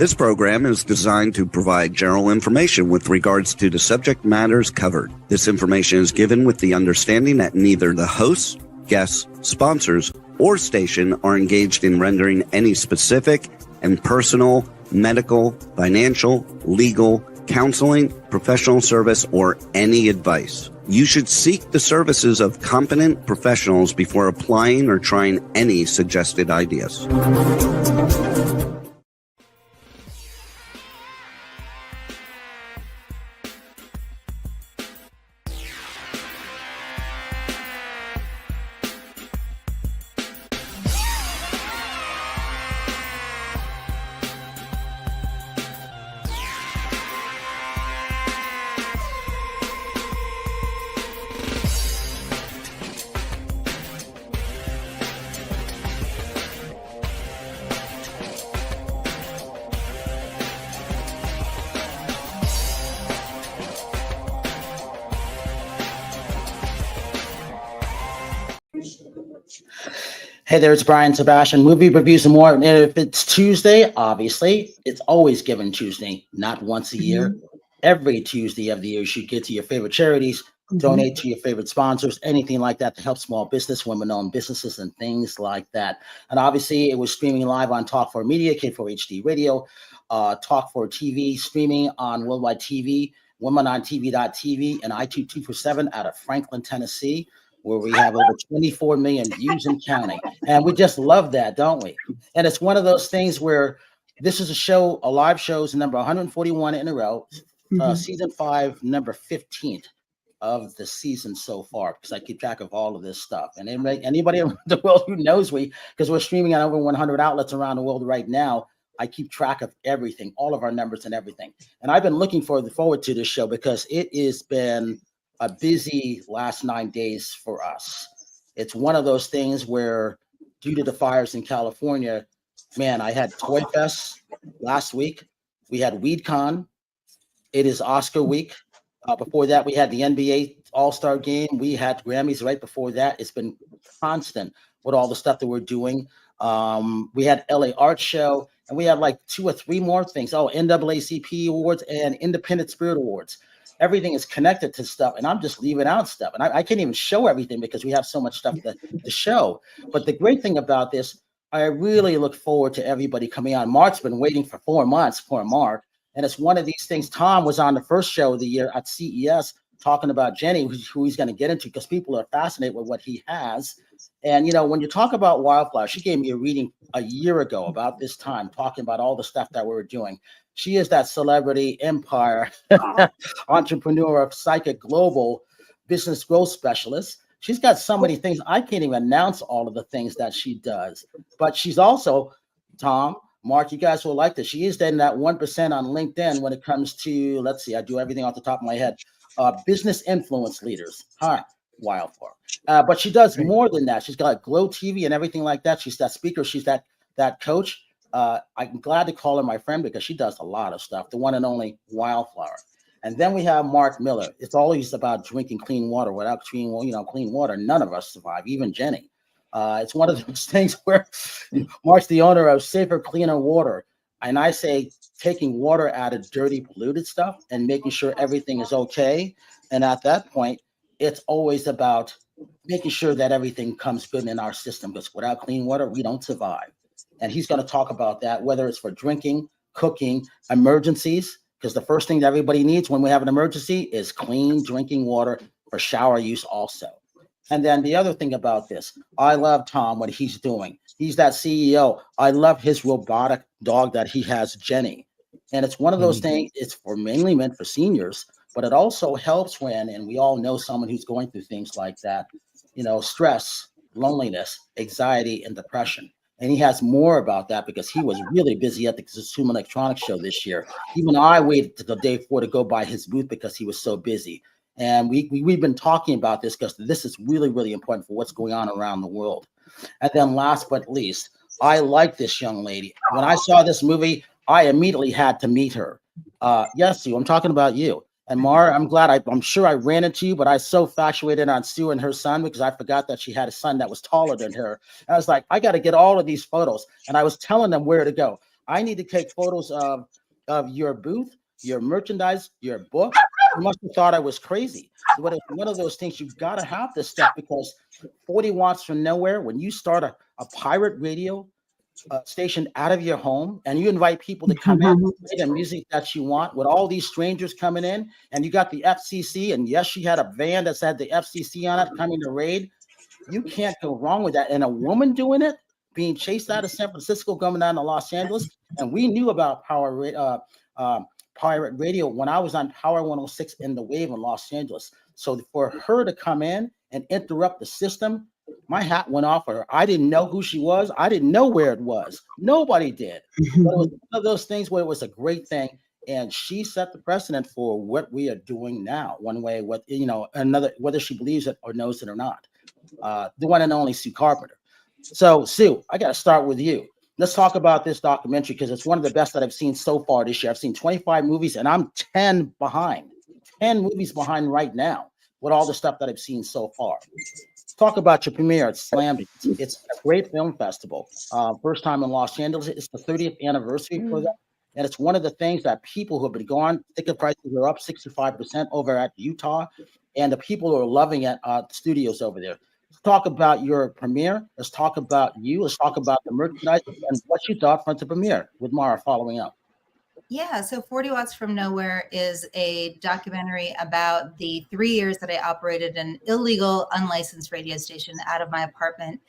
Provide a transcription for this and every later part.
This program is designed to provide general information with regards to the subject matters covered. This information is given with the understanding that neither the hosts, guests, sponsors, or station are engaged in rendering any specific and personal, medical, financial, legal, counseling, professional service, or any advice. You should seek the services of competent professionals before applying or trying any suggested ideas. Hey there, it's Brian Sebastian, movie reviews and more. And if it's Tuesday, obviously, it's always Given Tuesday, not once a year. Every Tuesday of the year, you should get to your favorite charities, donate to your favorite sponsors, anything like that to help small business, women-owned businesses, and things like that. And obviously, it was streaming live on Talk4 Media, K4HD Radio, Talk4 TV, streaming on Worldwide TV, WomenOnTV.tv, and I247 out of Franklin, Tennessee, where we have over 24 million views and counting. And we just love that, don't we? And it's one of those things where this is a live show is number 141 in a row, season 5, number 15th of the season so far, because I keep track of all of this stuff. And anybody around the world who knows me, because we're streaming on over 100 outlets around the world right now, I keep track of everything, all of our numbers and everything. And I've been looking forward to this show because it has been a busy last 9 days for us. It's one of those things where, due to the fires in California, man, I had Toy Fest last week. We had WeedCon. It is Oscar week. Before that, we had the NBA All-Star Game. We had Grammys right before that. It's been constant with all the stuff that we're doing. We had LA Art Show, and we had like 2 or 3 more things. Oh, NAACP Awards and Independent Spirit Awards. Everything is connected to stuff, and I'm just leaving out stuff. And I can't even show everything because we have so much stuff to show. But the great thing about this, I really look forward to everybody coming on. Mark's been waiting for 4 months, poor Mark. And it's one of these things. Tom was on the first show of the year at CES talking about Jenny, who he's going to get into because people are fascinated with what he has. And, you know, when you talk about Wildflower, she gave me a reading a year ago about this time, talking about all the stuff that we were doing. She is that celebrity empire entrepreneur of Psychic Global business growth specialist. She's got so many things. I can't even announce all of the things that she does. But she's also, Tom, Mark, you guys will like this. She is then that 1% on LinkedIn when it comes to, let's see, I do everything off the top of my head, business influence leaders. Hi, Wildflower. But she does more than that. She's got Glow TV and everything like that. She's that speaker. She's that coach. I'm glad to call her my friend because she does a lot of stuff, the one and only Wildflower. And then we have Mark Miller. It's always about drinking clean water. Without clean water, none of us survive, even Jenny. It's one of those things where Mark's the owner of Safer, Cleaner Water. And I say taking water out of dirty, polluted stuff and making sure everything is okay. And at that point, it's always about making sure that everything comes good in our system, because without clean water, we don't survive. And he's going to talk about that, whether it's for drinking, cooking, emergencies, because the first thing that everybody needs when we have an emergency is clean drinking water for shower use also. And then the other thing about this, I love Tom, what he's doing. He's that CEO. I love his robotic dog that he has, Jenny. And it's one of those things, it's mainly meant for seniors, but it also helps when, and we all know someone who's going through things like that, stress, loneliness, anxiety, and depression. And he has more about that because he was really busy at the Consumer Electronics Show this year. Even I waited to the day before to go by his booth because he was so busy. And we've been talking about this because this is really, really important for what's going on around the world. And then last but least, I like this young lady. When I saw this movie, I immediately had to meet her. Yes, Sue, I'm talking about you. And Mara, I'm glad, I'm sure I ran into you, but I so infatuated on Sue and her son because I forgot that she had a son that was taller than her. And I was like, I got to get all of these photos. And I was telling them where to go. I need to take photos of your booth, your merchandise, your book. You must have thought I was crazy. But it's one of those things, you've got to have this stuff, because 40 watts from nowhere, when you start a pirate radio station out of your home and you invite people to come in, play the music that you want, with all these strangers coming in, and you got the FCC, and yes, she had a van that had the FCC on it coming to raid. You can't go wrong with that. And a woman doing it, being chased out of San Francisco, coming down to Los Angeles. And we knew about pirate radio when I was on Power 106 in the Wave in Los Angeles. So for her to come in and interrupt the system, my hat went off for her. I didn't know who she was. I didn't know where it was. Nobody did. But it was one of those things where it was a great thing. And she set the precedent for what we are doing now, one way, another, whether she believes it or knows it or not. The one and only Sue Carpenter. So, Sue, I got to start with you. Let's talk about this documentary, because it's one of the best that I've seen so far this year. I've seen 25 movies, and I'm 10 behind. 10 movies behind right now with all the stuff that I've seen so far. Talk about your premiere at Slam Dance. It's a great film festival. First time in Los Angeles. It's the 30th anniversary for that. And it's one of the things that people who have been gone, ticket prices are up 65% over at Utah. And the people who are loving it, studios over there. Let's talk about your premiere. Let's talk about you. Let's talk about the merchandise and what you thought from the premiere, with Mara following up. Yeah, so 40 Watts from Nowhere is a documentary about the 3 years that I operated an illegal, unlicensed radio station out of my apartment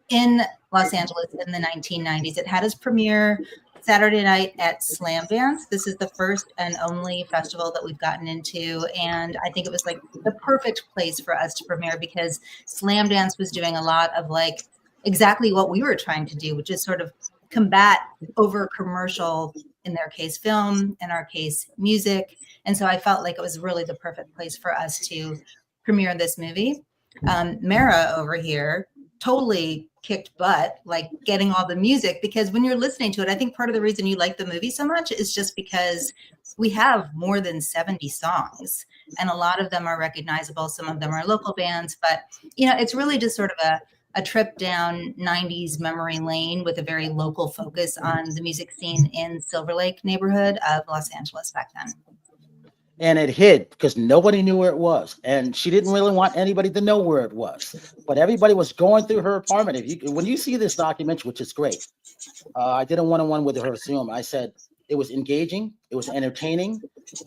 in Los Angeles in the 1990s. It had its premiere Saturday night at Slam Dance. This is the first and only festival that we've gotten into, and I think it was like the perfect place for us to premiere, because Slam Dance was doing a lot of like exactly what we were trying to do, which is sort of combat over commercial, in their case film, in our case music. And so I felt like it was really the perfect place for us to premiere this movie. Mara over here totally kicked butt, like getting all the music, because when you're listening to it, I think part of the reason you like the movie so much is just because we have more than 70 songs, and a lot of them are recognizable. Some of them are local bands, but it's really just sort of a trip down 90s memory lane with a very local focus on the music scene in Silver Lake neighborhood of Los Angeles back then. And it hid because nobody knew where it was. And she didn't really want anybody to know where it was. But everybody was going through her apartment. When you see this documentary, which is great, I did a one-on-one with her Zoom. I said it was engaging, it was entertaining,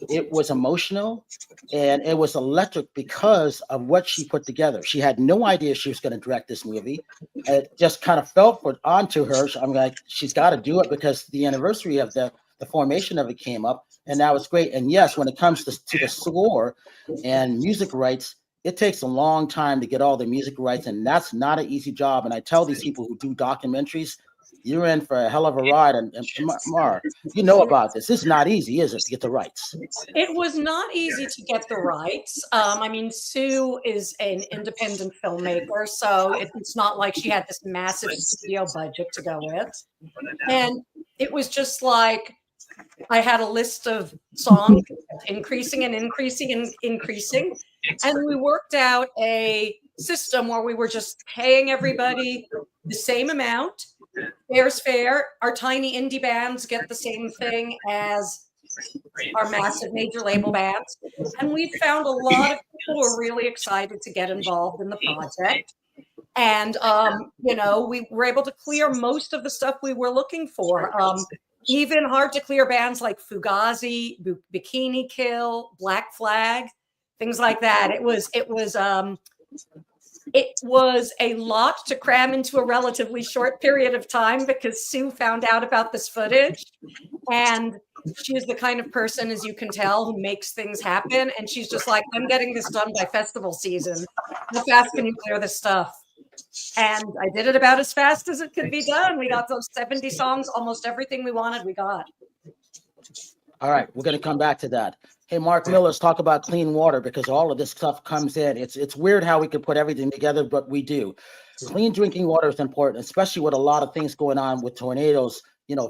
it was emotional, and it was electric because of what she put together. She had no idea she was going to direct this movie. It just kind of felt onto her. I'm like, she's got to do it, because the anniversary of the formation of it came up. And that was great. And yes, when it comes to the score and music rights, it takes a long time to get all the music rights, and that's not an easy job. And I tell these people who do documentaries, you're in for a hell of a ride. And Mar, you know about this. It's not easy, is it, to get the rights? It was not easy to get the rights. Sue is an independent filmmaker, so it's not like she had this massive studio budget to go with. And it was just like, I had a list of songs increasing and increasing and increasing. And we worked out a system where we were just paying everybody the same amount. Fair's fair. Our tiny indie bands get the same thing as our massive major label bands. And we found a lot of people who were really excited to get involved in the project. And, we were able to clear most of the stuff we were looking for. Even hard to clear bands like Fugazi, Bikini Kill, Black Flag, things like that. It was a lot to cram into a relatively short period of time, because Sue found out about this footage, and she's the kind of person, as you can tell, who makes things happen. And she's just like, I'm getting this done by festival season. How fast can you clear this stuff? And I did it about as fast as it could be done. We got those 70 songs, almost everything we wanted, we got. All right, we're going to come back to that. Hey, Mark Miller, let's talk about clean water, because all of this stuff comes in. It's weird how we can put everything together, but we do. Clean drinking water is important, especially with a lot of things going on with tornadoes,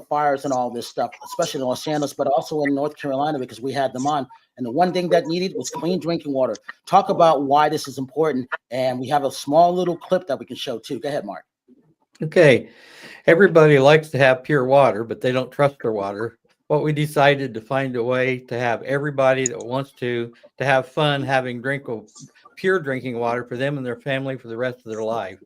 fires and all this stuff, especially in Los Angeles, but also in North Carolina, because we had them on. And the one thing that needed was clean drinking water. Talk about why this is important. And we have a small little clip that we can show too. Go ahead, Mark. Okay, everybody likes to have pure water, but they don't trust their water. What we decided to find a way to have everybody that wants to have fun having pure drinking water for them and their family for the rest of their life.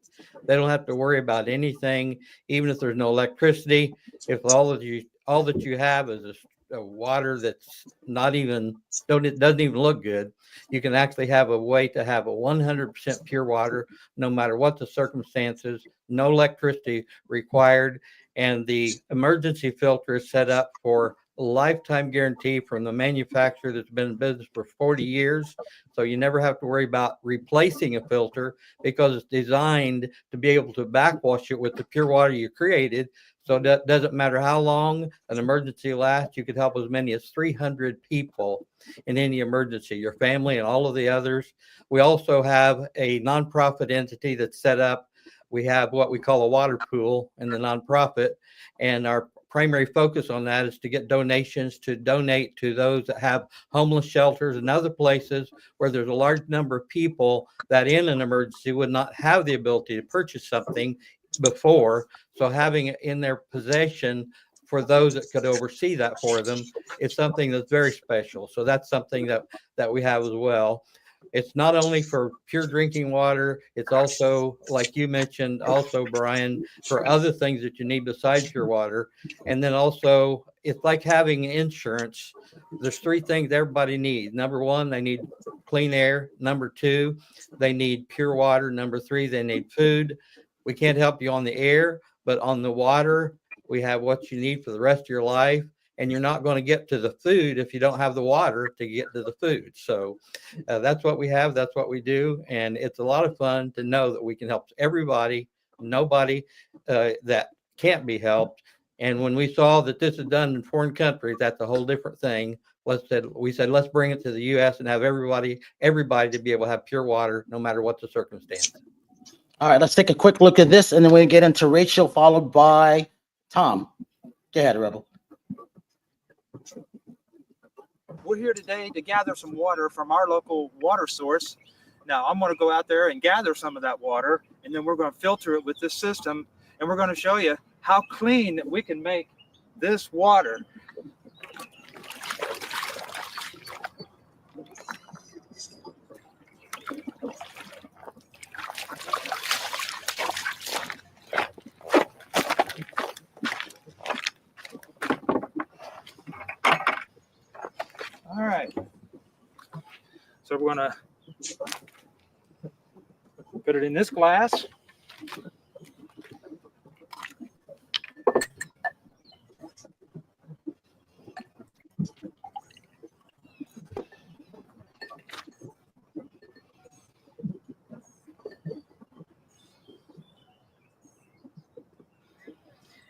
They don't have to worry about anything, even if there's no electricity. If all that you have is a water that's not even it doesn't even look good, you can actually have a way to have a 100% pure water, no matter what the circumstances. No electricity required, and the emergency filter is set up for a lifetime guarantee from the manufacturer that's been in business for 40 years. So you never have to worry about replacing a filter because it's designed to be able to backwash it with the pure water you created. So that doesn't matter how long an emergency lasts. You could help as many as 300 people in any emergency, your family and all of the others. We also have a nonprofit entity that's set up. We have what we call a water pool in the nonprofit, and our primary focus on that is to get donations to donate to those that have homeless shelters and other places where there's a large number of people that in an emergency would not have the ability to purchase something before. So having it in their possession for those that could oversee that for them is something that's very special. So that's something that we have as well. It's not only for pure drinking water, it's also, like you mentioned, also, Brian, for other things that you need besides pure water. And then also, it's like having insurance. There's three things everybody needs. Number one, they need clean air. Number two, they need pure water. Number three, they need food. We can't help you on the air, but on the water, we have what you need for the rest of your life. And you're not going to get to the food if you don't have the water to get to the food. So that's what we have. That's what we do. And it's a lot of fun to know that we can help everybody, nobody that can't be helped. And when we saw that this is done in foreign countries, that's a whole different thing. We said, let's bring it to the U.S. and have everybody to be able to have pure water, no matter what the circumstance. All right, let's take a quick look at this, and then we'll get into Rachel, followed by Tom. Go ahead, Rebel. We're here today to gather some water from our local water source. Now, I'm going to go out there and gather some of that water, and then we're going to filter it with this system, and we're going to show you how clean that we can make this water. All right, so we're going to put it in this glass.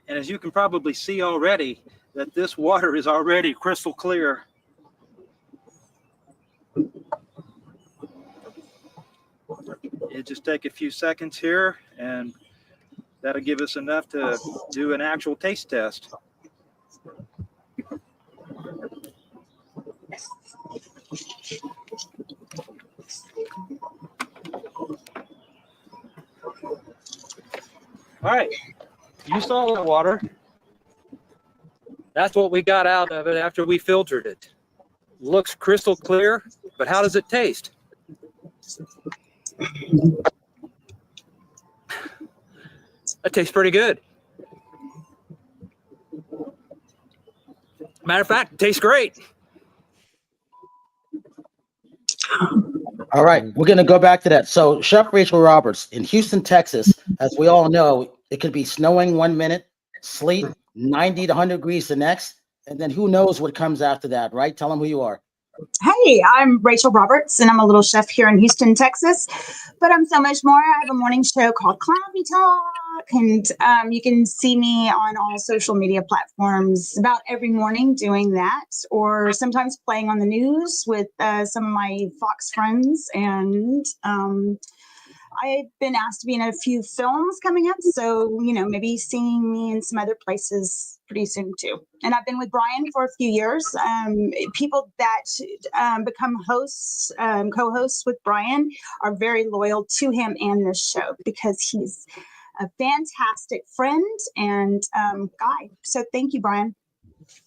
And as you can probably see already, that this water is already crystal clear. It just take a few seconds here, and that'll give us enough to do an actual taste test. All right, you saw that water. That's what we got out of it after we filtered it. Looks crystal clear, but how does it taste? That tastes pretty good. Matter of fact, it tastes great. All right, we're going to go back to that. So, Chef Rachel Roberts, in Houston, Texas, as we all know, it could be snowing 1 minute, sleet, 90 to 100 degrees the next, and then who knows what comes after that, right? Tell them who you are. Hey, I'm Rachel Roberts, and I'm a little chef here in Houston, Texas, but I'm so much more. I have a morning show called Cloudy Talk, and you can see me on all social media platforms about every morning doing that, or sometimes playing on the news with some of my Fox friends, and I've been asked to be in a few films coming up, so, you know, maybe seeing me in some other places pretty soon too. And I've been with Brian for a few years. People that become hosts, co-hosts with Brian are very loyal to him and this show because he's a fantastic friend and guy. So thank you, Brian.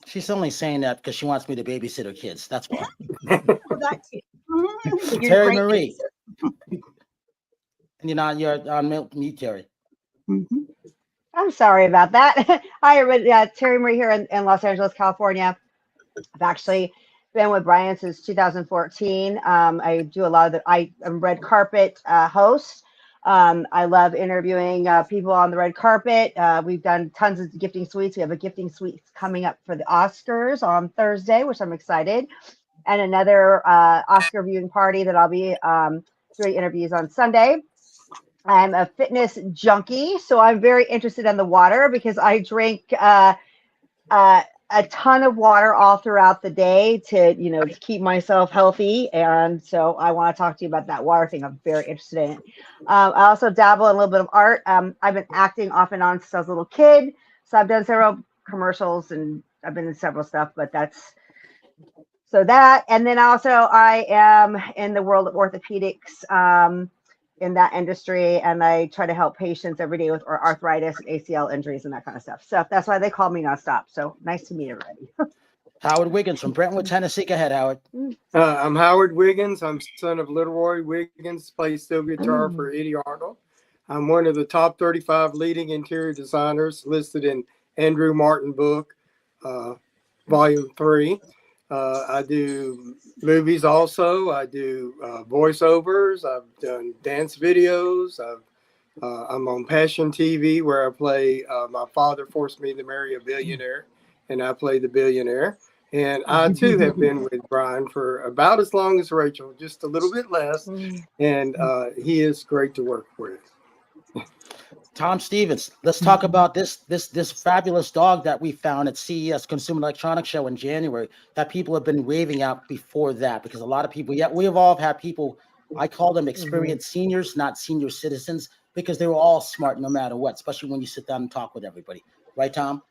She's only saying that because she wants me to babysit her kids. That's why. For that too. You're Terry great. Marie. And you're on mute, Terry. Mhm. I'm sorry about that. Hi, everybody. Terry Marie here in Los Angeles, California. I've actually been with Brian since 2014. I do a lot of I'm red carpet host. I love interviewing people on the red carpet. We've done tons of gifting suites. We have a gifting suite coming up for the Oscars on Thursday, which I'm excited. And another Oscar viewing party that I'll be doing interviews on Sunday. I'm a fitness junkie, so I'm very interested in the water because I drink a ton of water all throughout the day to keep myself healthy. And so I want to talk to you about that water thing. I'm very interested in it. I also dabble in a little bit of art. I've been acting off and on since I was a little kid. So I've done several commercials and I've been in several stuff, but that's so that. And then also I am in the world of orthopedics, in that industry, and I try to help patients every day with arthritis and ACL injuries and that kind of stuff. So that's why they call me nonstop. So nice to meet everybody. Howard Wiggins from Brentwood, Tennessee. Go ahead, Howard. I'm Howard Wiggins. I'm son of Little Roy Wiggins, plays steel guitar for Eddie Arnold. I'm one of the top 35 leading interior designers listed in Andrew Martin book, volume 3. I do movies also. I do voiceovers. I've done dance videos. I'm on Passion TV where I play My Father Forced Me to Marry a Billionaire, and I play the billionaire. And I, too, have been with Brian for about as long as Rachel, just a little bit less. And he is great to work with. Tom Stevens, let's talk about this fabulous dog that we found at CES Consumer Electronics Show in January that people have been raving out before that, because a lot of people, we have all had people, I call them experienced seniors, not senior citizens, because they were all smart no matter what, especially when you sit down and talk with everybody. Right, Tom?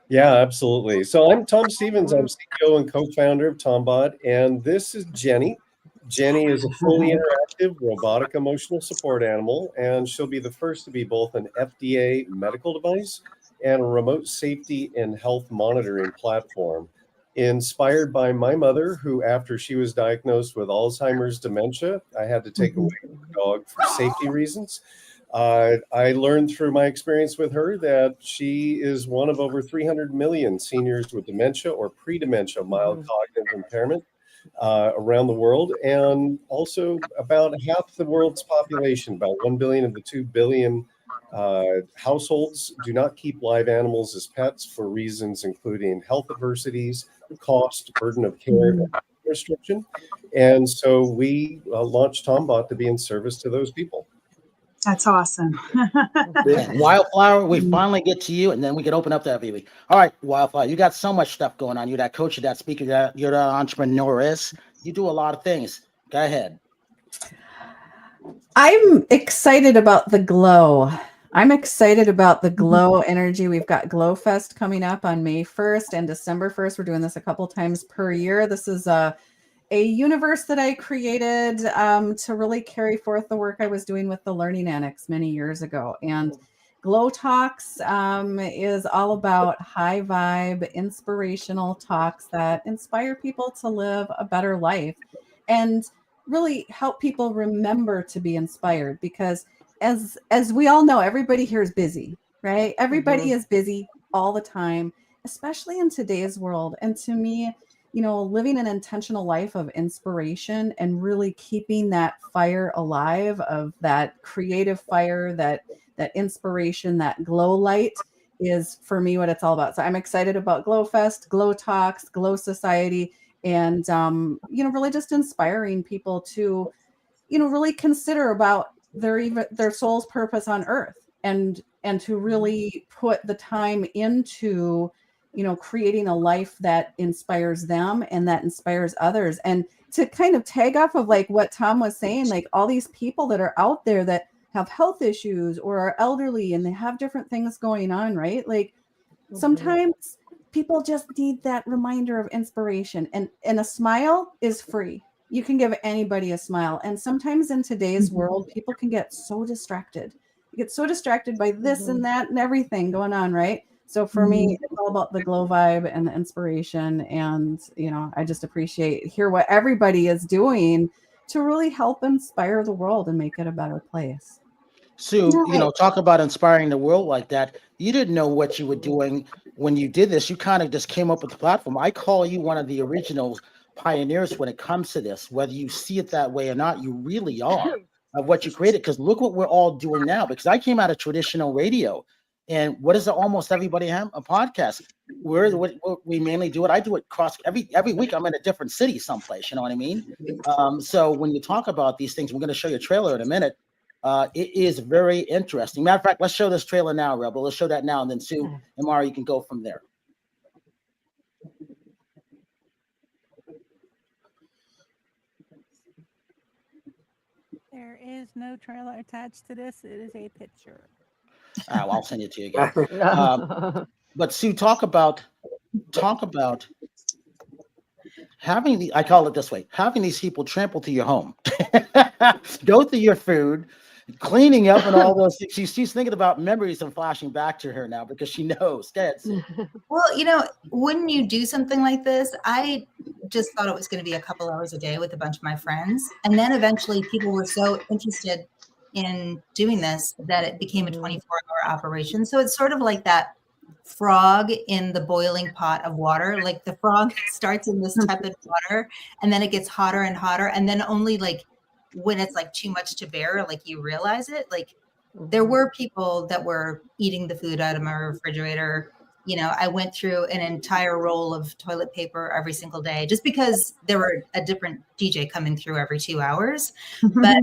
Yeah, absolutely. So I'm Tom Stevens. I'm CEO and co-founder of Tombot, and this is Jenny. Jenny is a fully interactive robotic emotional support animal, and she'll be the first to be both an FDA medical device and a remote safety and health monitoring platform. Inspired by my mother, who after she was diagnosed with Alzheimer's dementia, I had to take away the dog for safety reasons. I learned through my experience with her that she is one of over 300 million seniors with dementia or pre-dementia mild cognitive impairment around the world, and also about half the world's population, about 1 billion of the 2 billion households, do not keep live animals as pets for reasons including health adversities, cost, burden of care, and restriction. And so we launched Tombot to be in service to those people. That's awesome. Wildflower, we finally get to you, and then we can open up to everybody. All right, Wildflower, you got so much stuff going on. You're that coach, you're that speaker, you're that entrepreneuress. You do a lot of things. Go ahead. I'm excited about the glow. I'm excited about the glow energy. We've got Glow Fest coming up on May 1st and December 1st. We're doing this a couple times per year. This is a universe that I created to really carry forth the work I was doing with the Learning Annex many years ago. And Glow Talks is all about high vibe, inspirational talks that inspire people to live a better life and really help people remember to be inspired, because as we all know, everybody here is busy, right? Everybody is busy all the time, especially in today's world. And to me, living an intentional life of inspiration and really keeping that fire alive, of that creative fire, that inspiration, that glow light is for me what it's all about. So I'm excited about Glow Fest, Glow Talks, Glow Society, and really just inspiring people to really consider about their soul's purpose on earth, and to really put the time into creating a life that inspires them and that inspires others. And to kind of tag off of like what Tom was saying, like all these people that are out there that have health issues or are elderly and they have different things going on, right? Like sometimes people just need that reminder of inspiration, and a smile is free. You can give anybody a smile. And sometimes in today's world, people can get so distracted. You get so distracted by this and that and everything going on, right? So for me, it's all about the glow vibe and the inspiration. And, I just hear what everybody is doing to really help inspire the world and make it a better place. Sue, talk about inspiring the world like that. You didn't know what you were doing when you did this. You kind of just came up with the platform. I call you one of the original pioneers when it comes to this. Whether you see it that way or not, you really are of what you created. Because look what we're all doing now. Because I came out of traditional radio. And what does almost everybody have? A podcast. We mainly do it. I do it every week. I'm in a different city someplace. You know what I mean? So when you talk about these things, we're going to show you a trailer in a minute. It is very interesting. Matter of fact, let's show this trailer now, Rebel. Let's show that now, and then Sue and Mara, you can go from there. There is no trailer attached to this. It is a picture. I'll send it to you again. But Sue, talk about having I call it this way, having these people trample to your home, go through your food, cleaning up and all those things. She's thinking about memories and flashing back to her now because she knows. Well, wouldn't you do something like this? I just thought it was going to be a couple hours a day with a bunch of my friends. And then eventually people were so interested in doing this that it became a 24-hour operation. So it's sort of like that frog in the boiling pot of water. Like the frog starts in this tepid water and then it gets hotter and hotter. And then only like when it's like too much to bear, like you realize it. Like there were people that were eating the food out of my refrigerator. I went through an entire roll of toilet paper every single day just because there were a different DJ coming through every 2 hours. But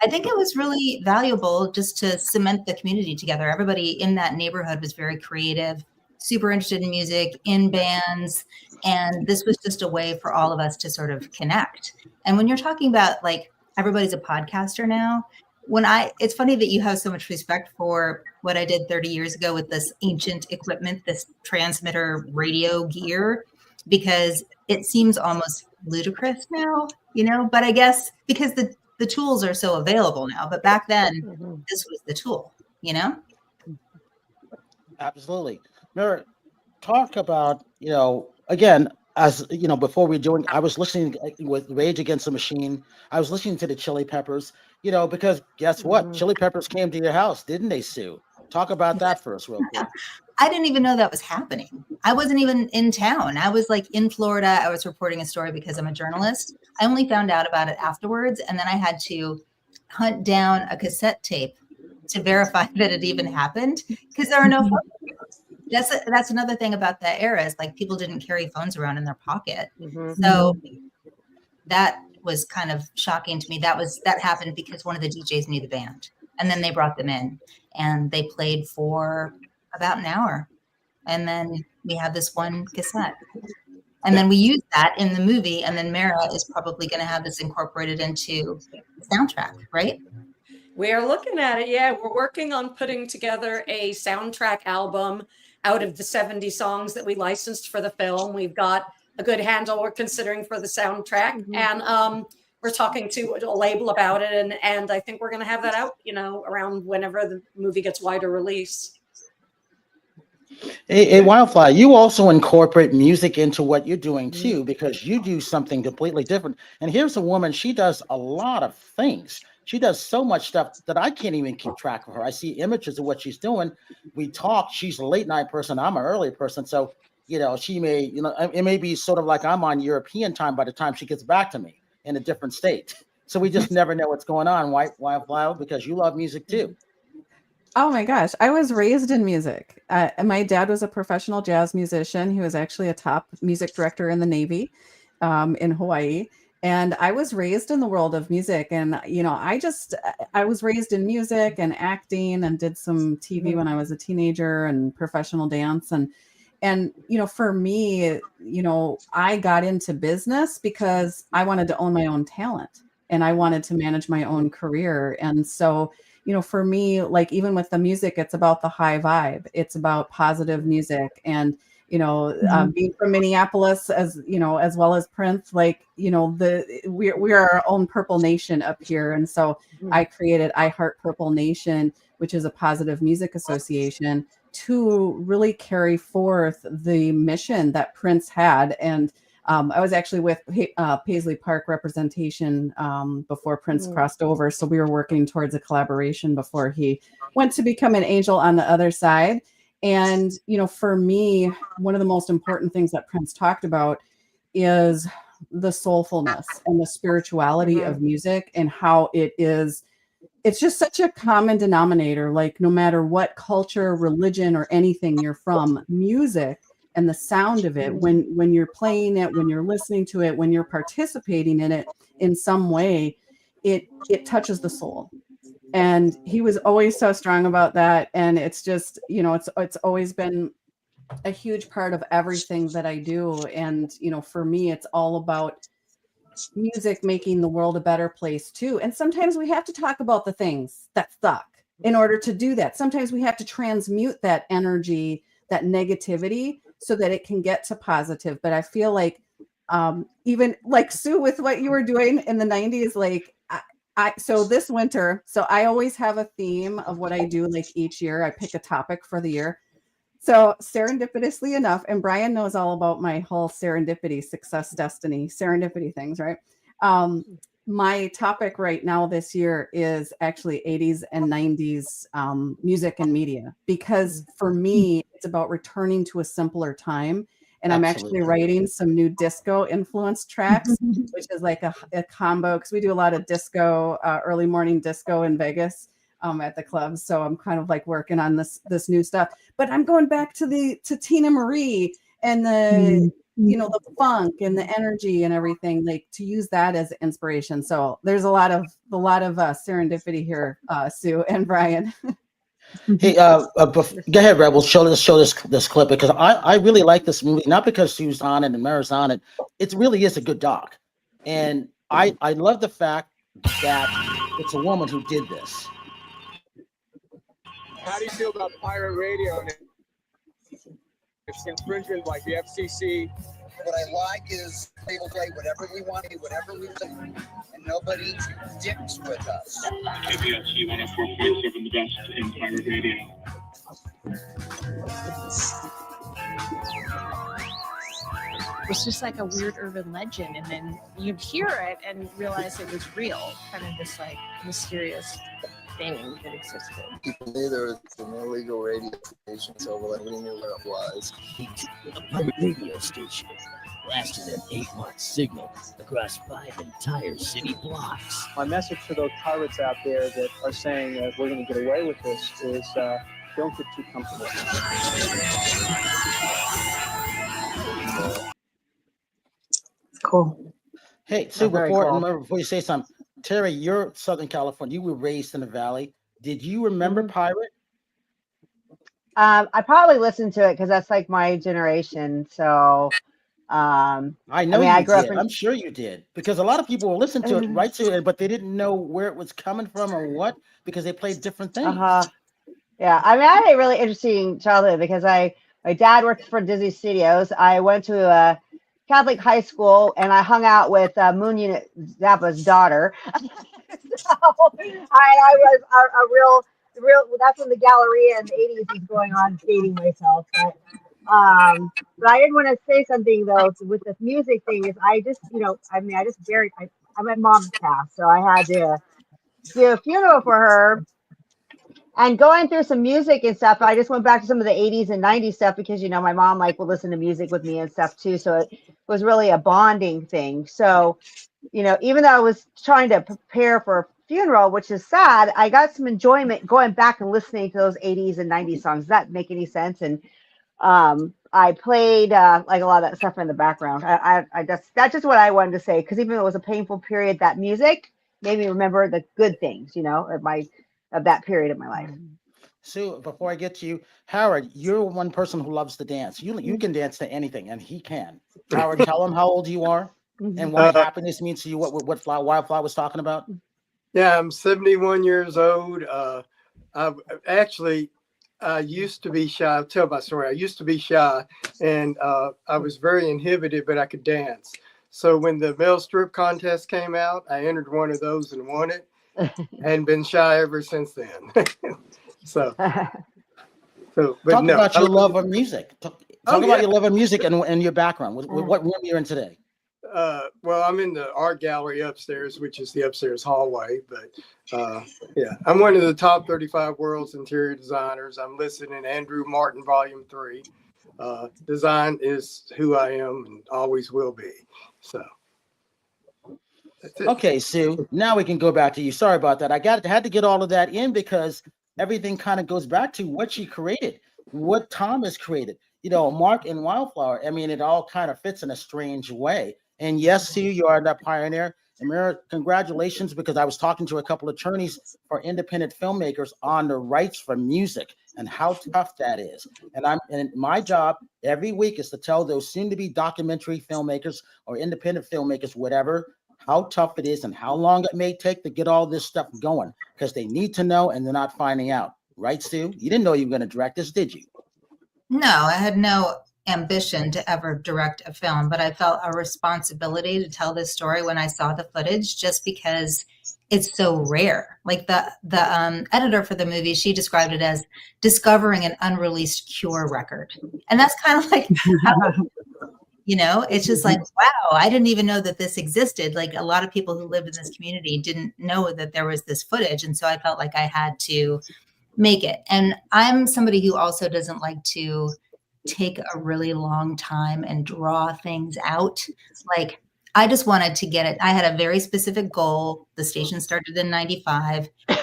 I think it was really valuable just to cement the community together. Everybody in that neighborhood was very creative, super interested in music, in bands. And this was just a way for all of us to sort of connect. And when you're talking about like everybody's a podcaster now, it's funny that you have so much respect for what I did 30 years ago with this ancient equipment, this transmitter radio gear, because it seems almost ludicrous now, but I guess because the tools are so available now, but back then this was the tool, Absolutely. Mary, talk about, again, as before we're doing, I was listening with Rage Against the Machine. I was listening to the Chili Peppers, because guess what? Chili Peppers came to your house, didn't they, Sue? Talk about that for us real quick. I didn't even know that was happening. I wasn't even in town. I was like in Florida. I was reporting a story because I'm a journalist. I only found out about it afterwards. And then I had to hunt down a cassette tape to verify that it even happened because there are no phones. That's another thing about that era is like people didn't carry phones around in their pocket. So that was kind of shocking to me. That happened because one of the DJs knew the band and then they brought them in and they played for about an hour. And then we have this one cassette and then we use that in the movie. And then Mara is probably going to have this incorporated into the soundtrack, right? We are looking at it. Yeah, we're working on putting together a soundtrack album out of the 70 songs that we licensed for the film. We've got a good handle we're considering for the soundtrack. And we're talking to a label about it. And I think we're going to have that out, around whenever the movie gets wider release. Hey, Wildflower, you also incorporate music into what you're doing too, because you do something completely different. And here's a woman, she does a lot of things. She does so much stuff that I can't even keep track of her. I see images of what she's doing. We talk. She's a late night person. I'm an early person. So, she may, it may be sort of like I'm on European time by the time she gets back to me in a different state. So we just never know what's going on. Wildflower, because you love music too. Oh my gosh. I was raised in music. My dad was a professional jazz musician. He was actually a top music director in the Navy in Hawaii. And I was raised in the world of music. And, I was raised in music and acting and did some TV when I was a teenager and professional dance. And, for me, I got into business because I wanted to own my own talent and I wanted to manage my own career. And so, for me, like even with the music, it's about the high vibe. It's about positive music. And, being from Minneapolis as well as Prince, like, we are our own Purple Nation up here. And so I created I Heart Purple Nation which is a positive music association, to really carry forth the mission that Prince had. And I was actually with Paisley Park representation before Prince crossed over. So we were working towards a collaboration before he went to become an angel on the other side. And, you know, for me, one of the most important things that Prince talked about is the soulfulness and the spirituality of music, and how it's just such a common denominator. Like, no matter what culture, religion, or anything you're from, music and the sound of it, when you're playing it, when you're listening to it, when you're participating in it in some way, it touches the soul. And he was always so strong about that. And it's just, you know, it's always been a huge part of everything that I do. And, you know, for me, it's all about music making the world a better place too. And sometimes we have to talk about the things that suck in order to do that. Sometimes we have to transmute that energy, that negativity, so that it can get to positive. But I feel like even like Sue, with what you were doing in the 90s, like so this winter, so I always have a theme of what I do. Like each year I pick a topic for the year. So serendipitously enough, and Brian knows all about my whole serendipity, success, destiny, serendipity things, right? My topic right now this year is actually 80s and 90s music and media, because for me, it's about returning to a simpler time. And I'm actually writing some new disco influenced tracks, which is like a combo, because we do a lot of disco, early morning disco in Vegas at the clubs. So I'm kind of like working on this new stuff. But I'm going back to Tina Marie and the you know, the funk and the energy and everything, like to use that as inspiration. So there's a lot of serendipity here, Sue and Brian. Hey, go ahead, Rebel. Show this clip, because I really like this movie, not because Sue's on it and Mara's on it. It really is a good doc, and I love the fact that it's a woman who did this. How do you feel about pirate radio? It's infringement like the FCC. What I like is they will play whatever we want to, whatever we think, and nobody dicks with us. KBLT 104.7, the best in pirate radio. It's just like a weird urban legend, and then you'd hear it and realize it was real, kind of this like mysterious thing that existed. People knew there was an illegal radio station, so we knew where it was. A pirate radio station blasted an 8-watt signal across 5 entire city blocks. My message to those pirates out there that are saying that we're going to get away with this is don't get too comfortable. Cool. Hey, Sue, cool. before you say something, Terry, you're Southern California. You were raised in the Valley. Did you remember Pirate? I probably listened to it because that's like my generation. So I grew up I'm sure you did, because a lot of people will listen to it, right to it, but they didn't know where it was coming from or what, because they played different things. Yeah, I mean, I had a really interesting childhood because my dad worked for Disney Studios. I went to a Catholic high school, and I hung out with Moon Unit Zappa's daughter. So I was a real. That's when the Galleria in the 80s was going on. Dating myself, but I did want to say something though with this music thing. Is I just, I'm at mom's passed, so I had to do a funeral for her. And going through some music and stuff, I just went back to some of the 80s and 90s stuff because, my mom would listen to music with me and stuff too. So it was really a bonding thing. So, even though I was trying to prepare for a funeral, which is sad, I got some enjoyment going back and listening to those 80s and 90s songs. Does that make any sense? And I played like a lot of that stuff in the background. That's just what I wanted to say, because even though it was a painful period, that music made me remember the good things, of that period of my life. Sue, before I get to you, Howard, you're one person who loves to dance. You can dance to anything, and he can. Howard, tell him how old you are and what happiness means to you. What Wildflower was talking about. Yeah, I'm 71 years old. I used to be shy. I'll tell my story. I used to be shy, and I was very inhibited, but I could dance. So when the male strip contest came out, I entered one of those and won it. And been shy ever since then. So, Talk no, about your love of music. Talk Oh, about yeah. your love of music and your background. What room you're in today? Well, I'm in the art gallery upstairs, which is the upstairs hallway. But yeah, I'm one of the top 35 world's interior designers. I'm listed in Andrew Martin Volume 3. Design is who I am and always will be. So. That's it. Okay, Sue. Now we can go back to you. Sorry about that. Had to get all of that in because everything kind of goes back to what she created, what Tom has created. You know, Mark and Wildflower. I mean, it all kind of fits in a strange way. And yes, Sue, you are that pioneer. And Mira, congratulations, because I was talking to a couple of attorneys for independent filmmakers on the rights for music and how tough that is. And my job every week is to tell those soon-to-be documentary filmmakers or independent filmmakers, whatever, how tough it is and how long it may take to get all this stuff going, because they need to know and they're not finding out. Right, Sue? You didn't know you were going to direct this, did you? No, I had no ambition to ever direct a film, but I felt a responsibility to tell this story when I saw the footage, just because it's so rare. Like the editor for the movie, she described it as discovering an unreleased Cure record. And that's kind of like, you know, it's just like, wow, I didn't even know that this existed. Like a lot of people who lived in this community didn't know that there was this footage. And so I felt like I had to make it. And I'm somebody who also doesn't like to take a really long time and draw things out. Like I just wanted to get it. I had a very specific goal. The station started in 95. I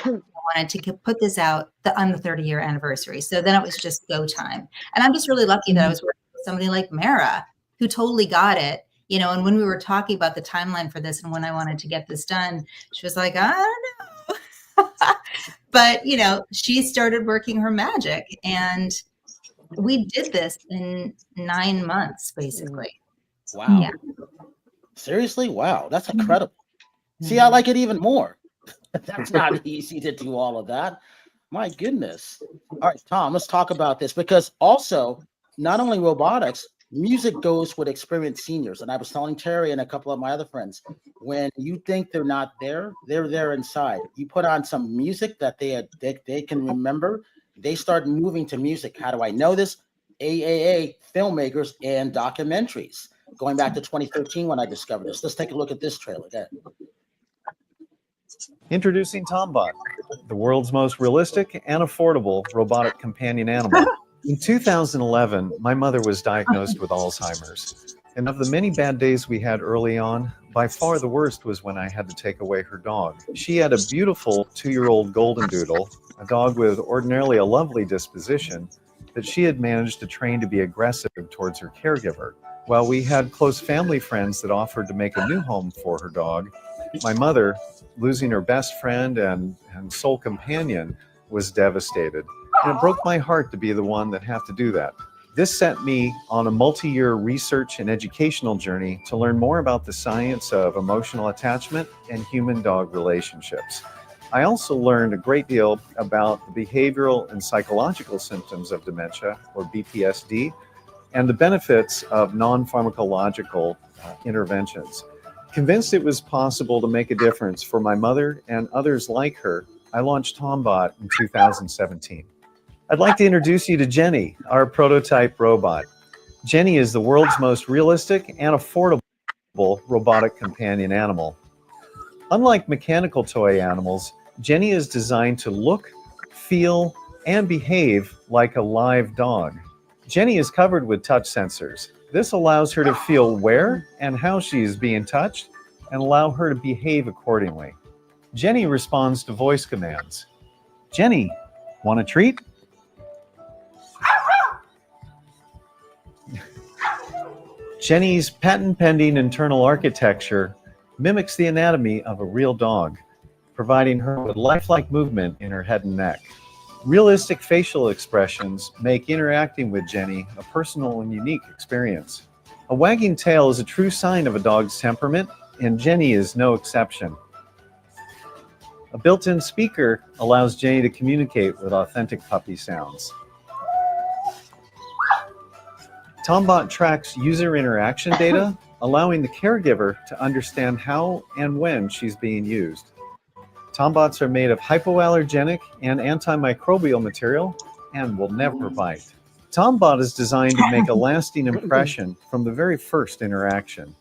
wanted to put this out on the 30-year anniversary. So then it was just go time. And I'm just really lucky that I was working with somebody like Mara, who totally got it. You know, and when we were talking about the timeline for this and when I wanted to get this done, she was like, I don't know. But, you know, she started working her magic, and we did this in 9 months, basically. Wow. Yeah. Seriously? Wow. That's incredible. See, I like it even more. That's not easy to do all of that. My goodness. All right, Tom, let's talk about this, because also not only robotics, music goes with experienced seniors. And I was telling Terry and a couple of my other friends, when you think they're not there, they're there inside. You put on some music that they can remember, they start moving to music. How do I know this? AAA filmmakers and documentaries. Going back to 2013 when I discovered this. Let's take a look at this trailer again. Introducing Tombot, the world's most realistic and affordable robotic companion animal. In 2011, my mother was diagnosed with Alzheimer's. And of the many bad days we had early on, by far the worst was when I had to take away her dog. She had a beautiful 2-year-old golden doodle, a dog with ordinarily a lovely disposition, that she had managed to train to be aggressive towards her caregiver. While we had close family friends that offered to make a new home for her dog, my mother, losing her best friend and sole companion, was devastated. And it broke my heart to be the one that had to do that. This sent me on a multi-year research and educational journey to learn more about the science of emotional attachment and human-dog relationships. I also learned a great deal about the behavioral and psychological symptoms of dementia, or BPSD, and the benefits of non-pharmacological interventions. Convinced it was possible to make a difference for my mother and others like her, I launched Tombot in 2017. I'd like to introduce you to Jenny, our prototype robot. Jenny is the world's most realistic and affordable robotic companion animal. Unlike mechanical toy animals, Jenny is designed to look, feel, and behave like a live dog. Jenny is covered with touch sensors. This allows her to feel where and how she is being touched and allow her to behave accordingly. Jenny responds to voice commands. Jenny, want a treat? Jenny's patent-pending internal architecture mimics the anatomy of a real dog, providing her with lifelike movement in her head and neck. Realistic facial expressions make interacting with Jenny a personal and unique experience. A wagging tail is a true sign of a dog's temperament, and Jenny is no exception. A built-in speaker allows Jenny to communicate with authentic puppy sounds. Tombot tracks user interaction data, allowing the caregiver to understand how and when she's being used. Tombots are made of hypoallergenic and antimicrobial material and will never bite. Tombot is designed to make a lasting impression from the very first interaction.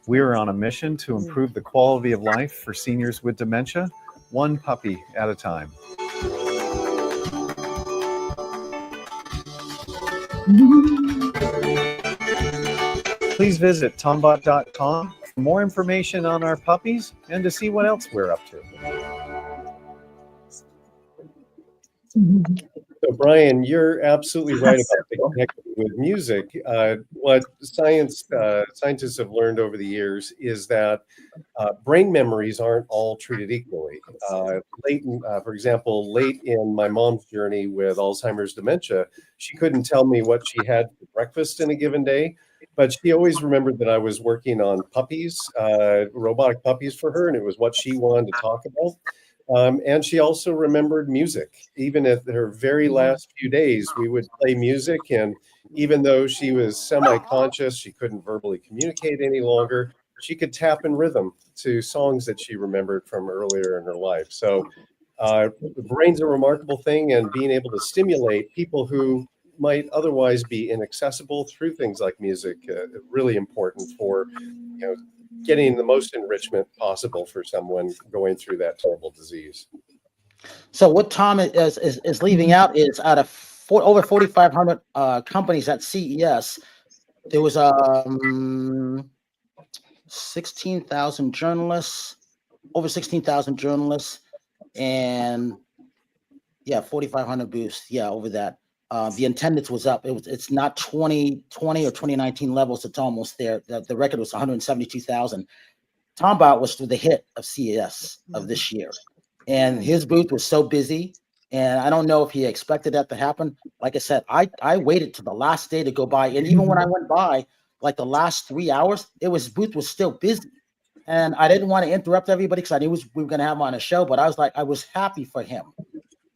We are on a mission to improve the quality of life for seniors with dementia, one puppy at a time. Please visit tombot.com for more information on our puppies and to see what else we're up to. So Brian, you're absolutely right about the connection with music. What scientists have learned over the years is that brain memories aren't all treated equally. For example, late in my mom's journey with Alzheimer's dementia, she couldn't tell me what she had for breakfast in a given day, but she always remembered that I was working on puppies, robotic puppies for her, and it was what she wanted to talk about. And she also remembered music. Even at her very last few days, we would play music, and even though she was semi-conscious, she couldn't verbally communicate any longer, she could tap in rhythm to songs that she remembered from earlier in her life. So the brain's a remarkable thing, and being able to stimulate people who might otherwise be inaccessible through things like music, really important for getting the most enrichment possible for someone going through that terrible disease. So what Tom is leaving out is out of over 4,500 companies at CES, there was 16,000 journalists, over 16,000 journalists, and 4,500 booths. Yeah, over that. The attendance was up. It's not 2020 or 2019 levels. It's almost there. The record was 172,000. Tombot was the hit of CES of this year, and his booth was so busy. And I don't know if he expected that to happen. Like I said, I waited to the last day to go by, and even when I went by, like the last 3 hours, booth was still busy. And I didn't want to interrupt everybody because I knew we were going to have him on a show. But I was happy for him.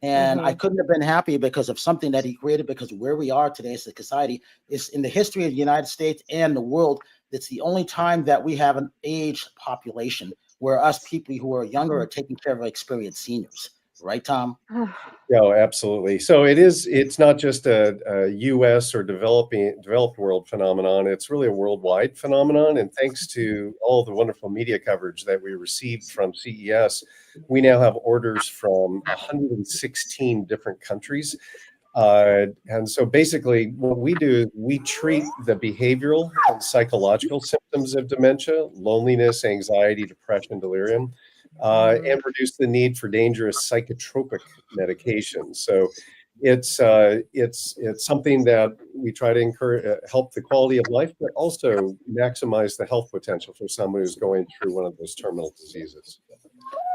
And I couldn't have been happy because of something that he created, because where we are today as a society is in the history of the United States and the world. It's the only time that we have an aged population where us people who are younger are taking care of experienced seniors. Right, Tom? Yeah, absolutely. So it's not just a US or developed world phenomenon. It's really a worldwide phenomenon. And thanks to all the wonderful media coverage that we received from CES, we now have orders from 116 different countries. And so basically what we do is we treat the behavioral and psychological symptoms of dementia, loneliness, anxiety, depression, delirium, and reduce the need for dangerous psychotropic medications. So it's something that we try to encourage, help the quality of life, but also maximize the health potential for someone who's going through one of those terminal diseases.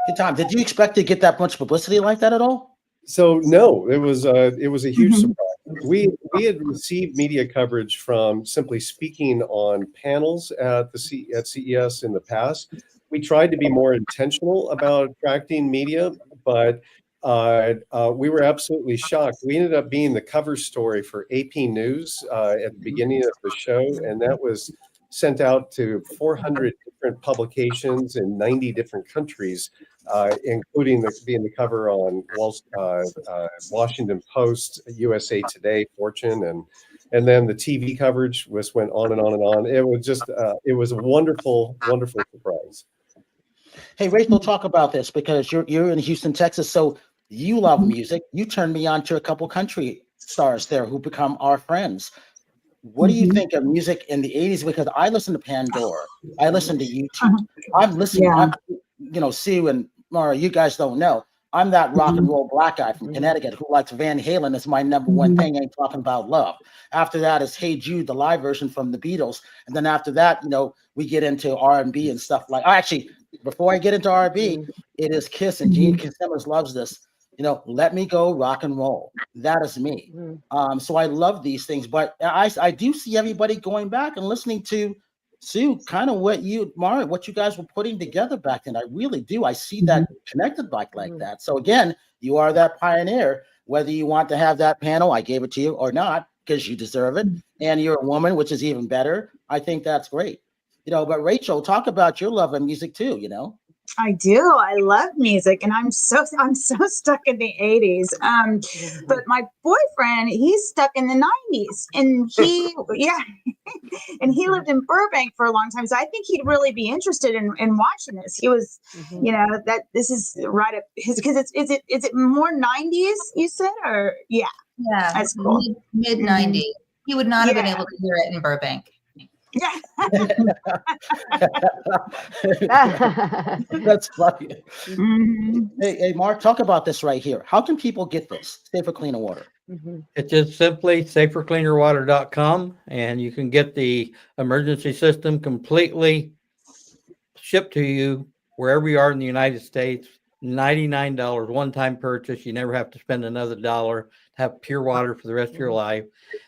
Hey, Tom, did you expect to get that much publicity like that at all? So no, it was a huge surprise. We had received media coverage from simply speaking on panels at CES in the past. We tried to be more intentional about attracting media, but we were absolutely shocked. We ended up being the cover story for AP News at the beginning of the show, and that was sent out to 400 different publications in 90 different countries, including being the cover on Washington Post, USA Today, Fortune, and then the TV coverage went on and on and on. It was just it was a wonderful, wonderful surprise. Hey, Rachel, talk about this because you're in Houston, Texas, so you love music. You turned me on to a couple country stars there who become our friends. What do you think of music in the 80s? Because I listen to Pandora. I listen to YouTube. I'm listening. Sue and Mara, you guys don't know. I'm that rock and roll black guy from Connecticut who likes Van Halen as my number one thing. Ain't talking about love. After that is Hey Jude, the live version from the Beatles. And then after that, we get into R&B and stuff like, actually, before I get into R&B, it is Kiss, and Gene Simmons loves this. Let me go rock and roll. That is me. So I love these things, but I do see everybody going back and listening to Sue, kind of what you guys were putting together back then. I really do. I see that connected like that. So again, you are that pioneer, whether you want to have that panel, I gave it to you or not, because you deserve it. And you're a woman, which is even better. I think that's great. But Rachel, talk about your love of music too, I do. I love music, and I'm so stuck in the 80s. But my boyfriend, he's stuck in the 90s, and and he lived in Burbank for a long time. So I think he'd really be interested in watching this. He was, that this is right up his, because is it more 90s you said, or yeah, that's cool. Mid 90s. He would not have been able to hear it in Burbank. Yeah. That's funny. Hey, Mark, talk about this right here. How can people get this? Safer, cleaner water. It's just simply safercleanerwater.com, and you can get the emergency system completely shipped to you wherever you are in the United States. $99 one-time purchase. You never have to spend another dollar to have pure water for the rest of your life.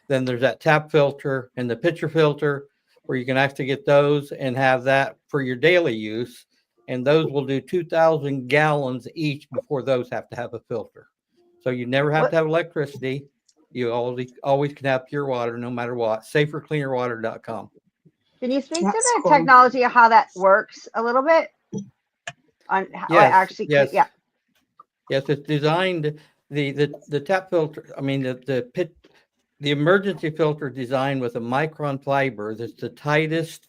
Then there's that tap filter and the pitcher filter, where you can actually get those and have that for your daily use. And those will do 2,000 gallons each before those have to have a filter. So you never have to have electricity. You always can have pure water no matter what. Safercleanerwater.com. Can you speak to the technology of how that works a little bit? On how it actually, yes, it's designed, the tap filter, I mean, the emergency filter is designed with a micron fiber that's the tightest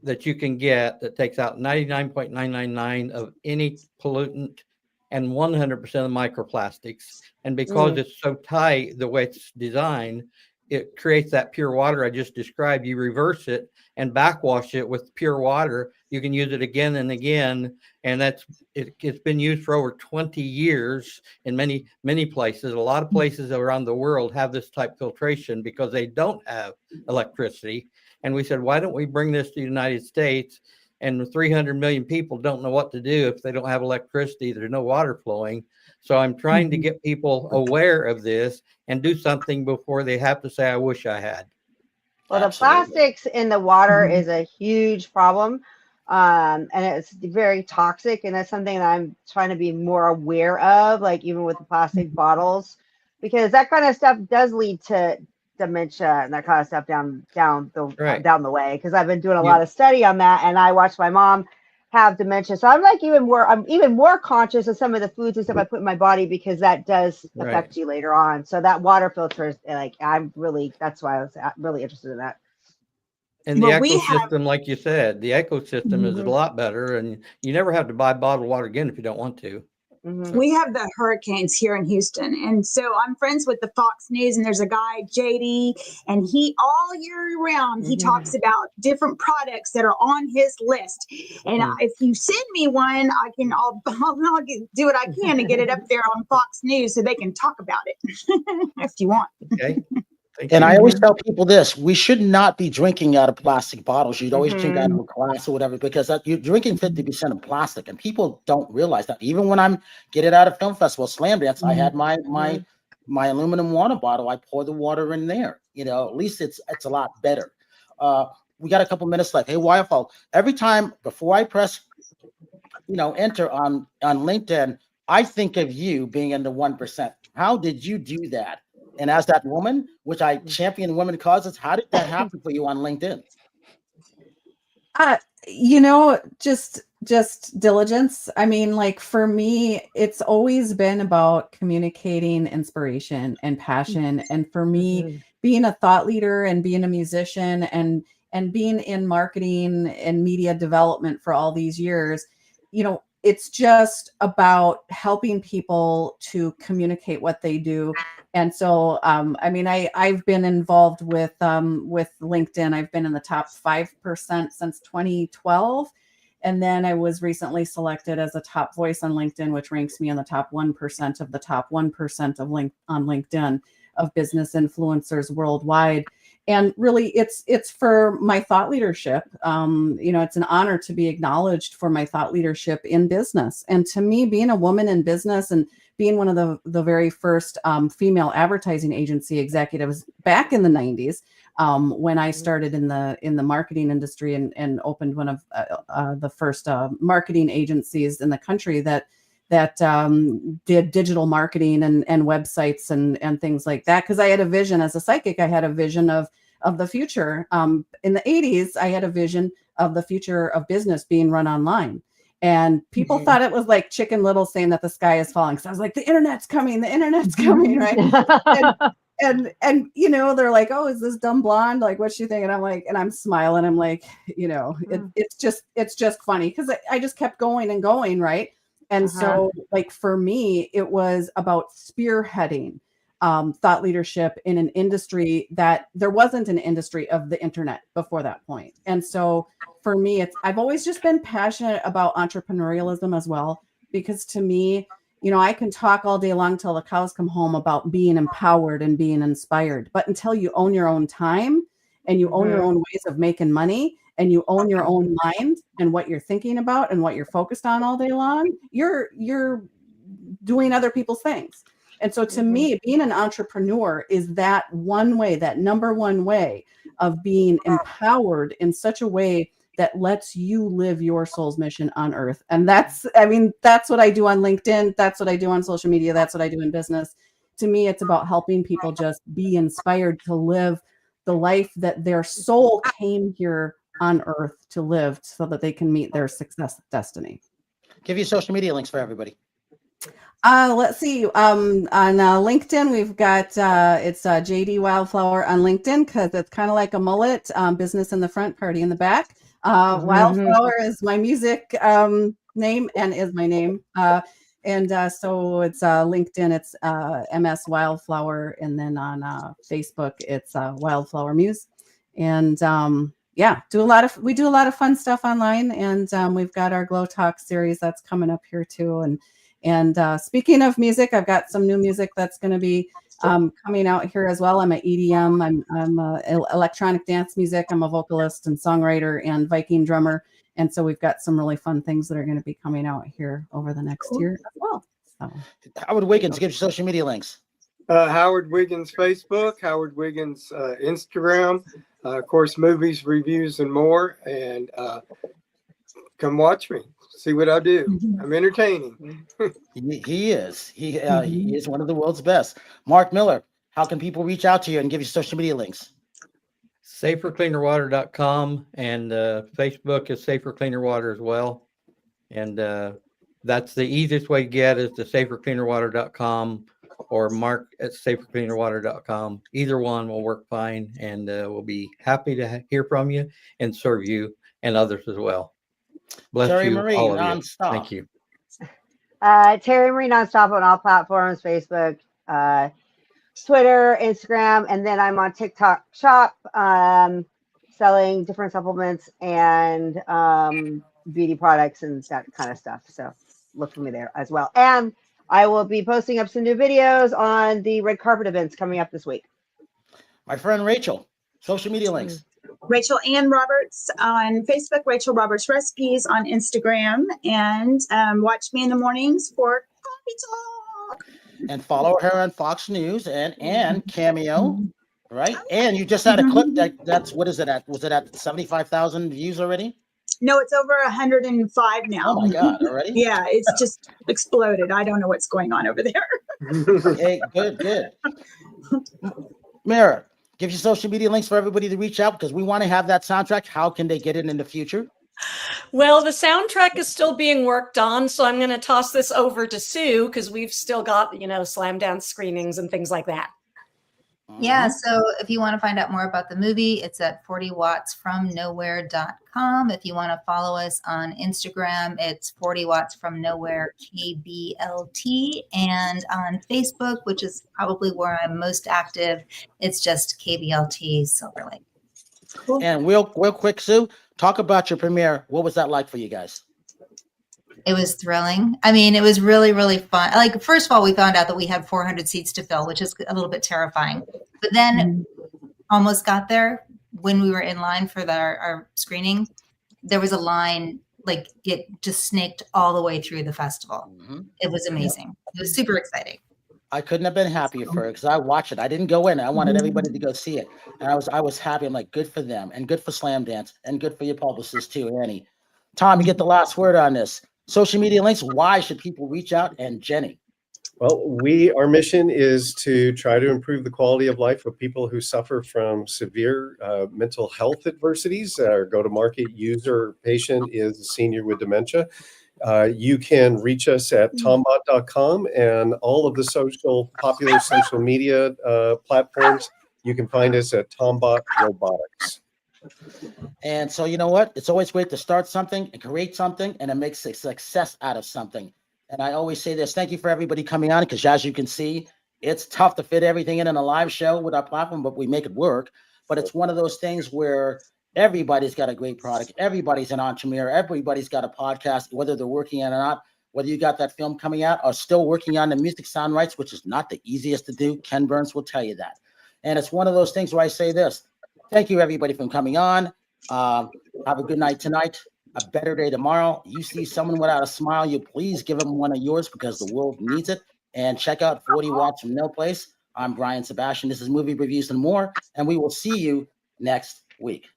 that you can get, that takes out 99.999 of any pollutant and 100% of microplastics. And because it's so tight, the way it's designed, it creates that pure water I just described. You reverse it and backwash it with pure water. You can use it again and again. And it's been used for over 20 years in many places. A lot of places around the world have this type filtration because they don't have electricity. And we said, why don't we bring this to the United States? And 300 million people don't know what to do if they don't have electricity. There's no water flowing. So I'm trying to get people aware of this and do something before they have to say, I wish I had. Well, the plastics in the water is a huge problem. And it's very toxic. And that's something that I'm trying to be more aware of, like even with the plastic bottles, because that kind of stuff does lead to dementia and that kind of stuff down the way. Because I've been doing a lot of study on that, and I watched my mom have dementia. So I'm even more conscious of some of the foods and stuff I put in my body, because that does affect you later on. So that water filter is that's why I was really interested in that. And the ecosystem, like you said, the ecosystem is a lot better, and you never have to buy bottled water again if you don't want to. We have the hurricanes here in Houston, and so I'm friends with the Fox News, and there's a guy, JD, and he all year round he talks about different products that are on his list. And if you send me one, I'll do what I can to get it up there on Fox News so they can talk about it if you want. Okay. And I always tell people this: we should not be drinking out of plastic bottles. You'd always drink out of a glass or whatever, because you're drinking 50% of plastic, and people don't realize that. Even when I'm get it out of film festival, Slam Dance, I had my aluminum water bottle. I pour the water in there. At least it's a lot better. We got a couple minutes left. Hey, Wildflower, every time before I press, enter on LinkedIn, I think of you being in the 1%. How did you do that? And as that woman, which I champion women causes, how did that happen for you on LinkedIn? Just diligence. I mean, like for me, it's always been about communicating inspiration and passion. And for me, being a thought leader and being a musician and being in marketing and media development for all these years, it's just about helping people to communicate what they do. And so, I've been involved with LinkedIn. I've been in the top 5% since 2012. And then I was recently selected as a top voice on LinkedIn, which ranks me in the top 1% of the top 1% on LinkedIn of business influencers worldwide. And really, it's for my thought leadership. It's an honor to be acknowledged for my thought leadership in business. And to me, being a woman in business and being one of the very first female advertising agency executives back in the 90s, when I started in the marketing industry and opened one of the first marketing agencies in the country that did digital marketing and websites and things like that. Because I had a vision as a psychic. I had a vision of the future. In the 80s, I had a vision of the future of business being run online. And people thought it was like Chicken Little saying that the sky is falling. So I was like, the internet's coming, right? and you know, they're like, oh, is this dumb blonde? Like, what's she thinking? I'm like, and I'm smiling. I'm like, you know, it's just funny because I just kept going and going, right? And so, like, for me, it was about spearheading thought leadership in an industry that there wasn't an industry of the internet before that point. And so for me, I've always just been passionate about entrepreneurialism as well, because to me, you know, I can talk all day long till the cows come home about being empowered and being inspired. But until you own your own time and you own your own ways of making money and you own your own mind and what you're thinking about and what you're focused on all day long, you're doing other people's things. And so to me, being an entrepreneur is that one way, that number one way of being empowered in such a way that lets you live your soul's mission on earth. And that's what I do on LinkedIn. That's what I do on social media. That's what I do in business. To me, it's about helping people just be inspired to live the life that their soul came here on earth to live so that they can meet their success destiny. Give you social media links for everybody. Let's see. On LinkedIn, we've got it's JD Wildflower on LinkedIn because it's kind of like a mullet. Business in the front, party in the back. Wildflower is my music name and is my name. So it's LinkedIn. It's MS Wildflower, and then on Facebook, it's Wildflower Muse. And we do a lot of fun stuff online, and we've got our Glow Talk series that's coming up here too. And speaking of music, I've got some new music that's going to be coming out here as well. I'm an EDM, I'm electronic dance music. I'm a vocalist and songwriter and Viking drummer. And so we've got some really fun things that are going to be coming out here over the next year as well. So. Howard Wiggins, give your social media links. Howard Wiggins Facebook, Howard Wiggins Instagram, of course, movies, reviews, and more. And come watch me. See what I do. I'm entertaining. He is. He is one of the world's best. Mark Miller, how can people reach out to you and give you social media links? safercleanerwater.com, and Facebook is Safer Cleaner Water as well. And that's the easiest way to get is to safercleanerwater.com or mark at safercleanerwater.com. Either one will work fine, and we'll be happy to hear from you and serve you and others as well. Bless Terry you, Marie, all of nonstop. you. Thank you. Terry Marie nonstop on all platforms: Facebook, Twitter, Instagram, and then I'm on TikTok Shop, selling different supplements and beauty products and that kind of stuff. So look for me there as well. And I will be posting up some new videos on the red carpet events coming up this week. My friend Rachel, social media links. Rachel Ann Roberts on Facebook, Rachel Roberts Recipes on Instagram, and watch me in the mornings for Coffee Talk. And follow her on Fox News and Cameo, right? And you just had a clip that's what is it at? Was it at 75,000 views already? No, it's over 105 now. Oh my God, already? Yeah, it's just exploded. I don't know what's going on over there. Okay, good. Mara, give your social media links for everybody to reach out because we want to have that soundtrack. How can they get it in the future? Well, the soundtrack is still being worked on, so I'm going to toss this over to Sue because we've still got, slam dance screenings and things like that. Yeah, so if you want to find out more about the movie, it's at 40wattsfromnowhere.com. If you want to follow us on Instagram, it's 40 watts from nowhere KBLT. And on Facebook, which is probably where I'm most active, it's just KBLT Silver Lake. Cool. And real quick, Sue, talk about your premiere. What was that like for you guys? It was thrilling. I mean, it was really, really fun. Like, first of all, we found out that we had 400 seats to fill, which is a little bit terrifying. But then almost got there when we were in line for our screening. There was a line, like it just snaked all the way through the festival. It was amazing. It was super exciting. I couldn't have been happier for it because I watched it. I didn't go in. I wanted everybody to go see it. And I was happy. I'm like, good for them and good for Slam Dance and good for your publicist too, Annie. Tom, you get the last word on this. Social media links, why should people reach out? And Jenny. Well, our mission is to try to improve the quality of life of people who suffer from severe mental health adversities. Our go-to-market user patient is a senior with dementia. You can reach us at tombot.com and all of the popular social media platforms. You can find us at Tombot Robotics. And so, you know what? It's always great to start something and create something, and it makes a success out of something. And I always say this, thank you for everybody coming on, because as you can see, it's tough to fit everything in a live show with our platform, but we make it work. But it's one of those things where everybody's got a great product. Everybody's an entrepreneur. Everybody's got a podcast, whether they're working on it or not, whether you got that film coming out or still working on the music sound rights, which is not the easiest to do. Ken Burns will tell you that. And it's one of those things where I say this, thank you everybody for coming on. Have a good night tonight, a better day tomorrow. You see someone without a smile, you please give them one of yours, because the world needs it. And check out 40 Watts from No Place. I'm Brian Sebastian. This is Movie Reviews and More, and we will see you next week.